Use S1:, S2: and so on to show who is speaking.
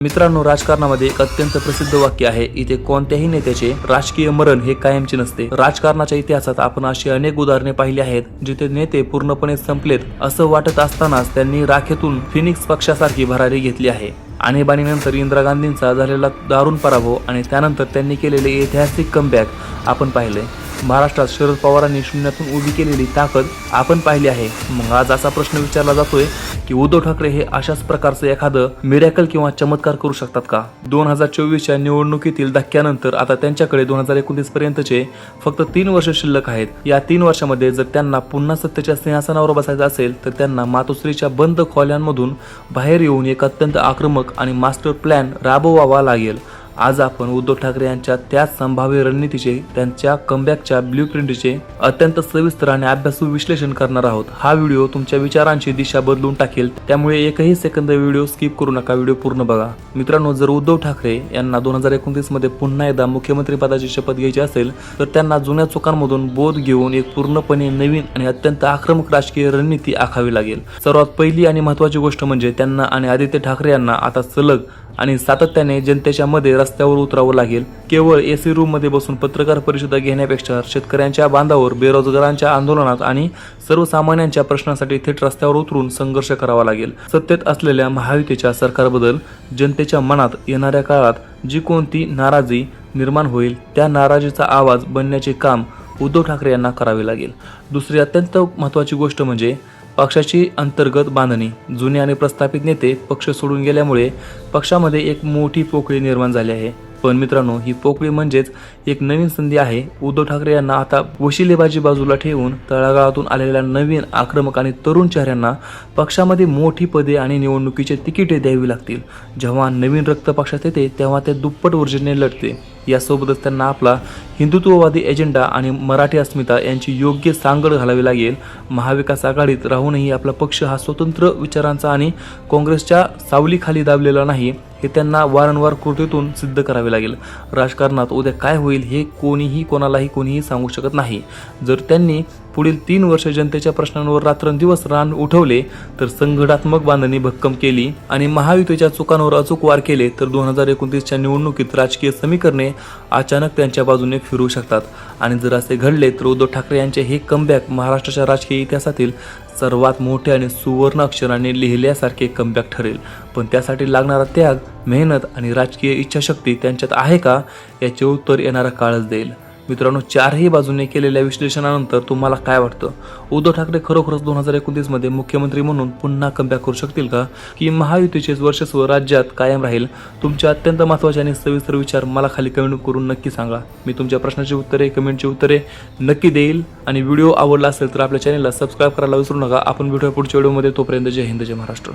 S1: मित्रांनो, राजकारणामध्ये एक अत्यंत प्रसिद्ध वाक्य आहे, इथे कोणत्याही नेत्याचे राजकीय मरण हे कायमचे नसते। राजकारणाच्या इतिहासात आपण अशी अनेक उदाहरणे पाहिली आहेत जिथे नेते पूर्णपणे संपलेत असं वाटत असतानाच त्यांनी राखेतून फिनिक्स पक्षासारखी भरारी घेतली आहे। आणीबाणीनंतर इंदिरा गांधींचा झालेला दारुण पराभव आणि त्यानंतर त्यांनी केलेले ऐतिहासिक कमबॅक आपण पाहिले। महाराष्ट्रात शरद पवारांनी शून्यातून उभी केलेली ताकद आपण पाहिली आहे। मग आज असा प्रश्न विचारला जातोय की उद्धव ठाकरे हे अशाच प्रकारचं एखादं मिरॅकल किंवा चमत्कार करू शकतात का? 2024च्या निवडणुकीतील धक्क्यानंतर आता त्यांच्याकडे 2029 पर्यंतचे फक्त 3 वर्ष शिल्लक आहेत। या 3 वर्षांमध्ये जर त्यांना पुन्हा सत्तेच्या सिंहासनावर बसायचं असेल तर त्यांना मातोश्रीच्या बंद खोल्यांमधून बाहेर येऊन एक अत्यंत आक्रमक आणि मास्टर प्लॅन राबवावा लागेल। आज आपण उद्धव ठाकरे यांच्या त्याच संभाव्य रणनीतीचे, त्यांच्या कमबॅकच्या ब्ल्यूप्रिंटचे अत्यंत सविस्तर आणि अभ्यासू विश्लेषण करणार आहोत। हा व्हिडिओ तुमच्या विचारांची दिशा बदलून टाकेल, त्यामुळे एकही सेकंद व्हिडिओ स्किप करू नका, व्हिडिओ पूर्ण बघा। मित्रांनो, जर उद्धव ठाकरे यांना 2029 मध्ये पुन्हा एकदा मुख्यमंत्री पदाची शपथ घ्यायची असेल तर त्यांना जुन्या चुकांमधून बोध घेऊन एक पूर्णपणे नवीन आणि अत्यंत आक्रमक राजकीय रणनीती आखावी लागेल। सर्वात पहिली आणि महत्त्वाची गोष्ट म्हणजे त्यांना आणि आदित्य ठाकरे यांना आता सलग आणि सातत्याने जनतेच्या मध्ये रस्त्यावर उतरावं लागेल। केवळ एसी रूम मध्ये बसून पत्रकार परिषदा घेण्यापेक्षा शेतकऱ्यांच्या बांधावर, बेरोजगारांच्या आंदोलनात आणि सर्वसामान्यांच्या प्रश्नांसाठी थेट रस्त्यावर उतरून संघर्ष करावा लागेल। सत्तेत असलेल्या महायुतीच्या सरकारबद्दल जनतेच्या मनात येणाऱ्या काळात जी कोणती नाराजी निर्माण होईल त्या नाराजीचा आवाज बनण्याचे काम उद्धव ठाकरे यांना करावे लागेल। दुसरी अत्यंत महत्त्वाची गोष्ट म्हणजे पक्षाची अंतर्गत बांधणी। जुने आणि प्रस्थापित नेते पक्ष सोडून गेल्यामुळे पक्षामध्ये एक मोठी पोकळी निर्माण झाली आहे। पण मित्रांनो, ही पोकळी म्हणजेच एक नवीन संधी आहे। उद्धव ठाकरे यांना आता वशिलेबाजी बाजूला ठेवून तळागाळातून आलेल्या नवीन आक्रमक आणि तरुण चेहऱ्यांना पक्षामध्ये मोठी पदे आणि निवडणुकीचे तिकिटे द्यावी लागतील। जेव्हा नवीन रक्त पक्षात येते तेव्हा ते दुप्पट ऊर्जेने लढते। यासोबतच त्यांना आपला हिंदुत्ववादी एजेंडा आणि मराठी अस्मिता यांची योग्य सांगड घालावी लागेल। महाविकास आघाडीत राहूनही आपला पक्ष हा स्वतंत्र विचारांचा आणि काँग्रेसच्या सावलीखाली दाबलेला नाही हे त्यांना वारंवार कृतीतून सिद्ध करावे लागेल। राजकारणात उद्या काय होईल हे कोणीही सांगू शकत नाही। जर त्यांनी पुढील 3 वर्ष जनतेच्या प्रश्नांवर रात्रंदिवस रान उठवले तर संघटनात्मक बांधणी भक्कम केली आणि महायुतीच्या चुकांवर अचूक वार केले तर 2029च्या निवडणुकीत राजकीय समीकरणे अचानक त्यांच्या बाजूने फिरू शकतात। आणि जर असे घडले तर उद्धव ठाकरे यांचे हे कमबॅक महाराष्ट्राच्या राजकीय इतिहासातील सर्वात मोठे आणि सुवर्ण अक्षराने लिहिल्यासारखे कमबॅक ठरेल। पण त्यासाठी लागणारा त्याग, मेहनत आणि राजकीय इच्छाशक्ती त्यांच्यात आहे का याचे उत्तर येणारा काळच देईल। मित्रांनो, चारही बाजूने केलेल्या विश्लेषणानंतर तुम्हाला काय वाटतं? उद्धव ठाकरे खरोखरच 2029 मध्ये मुख्यमंत्री म्हणून पुन्हा कमबॅक करू शकतील का, की महायुतीचे वर्चस्व राज्यात कायम राहील? तुमचे अत्यंत महत्त्वाचे आणि सविस्तर विचार मला खाली कमेंट करून नक्की सांगा। मी तुमच्या प्रश्नाची उत्तरे, कमेंटची उत्तरे नक्की देईल। आणि व्हिडिओ आवडला असेल तर आपल्या चॅनलला सबस्क्राईब करायला विसरू नका। आपण भेटूया पुढच्या व्हिडिओमध्ये, तोपर्यंत जय हिंद, जय महाराष्ट्र।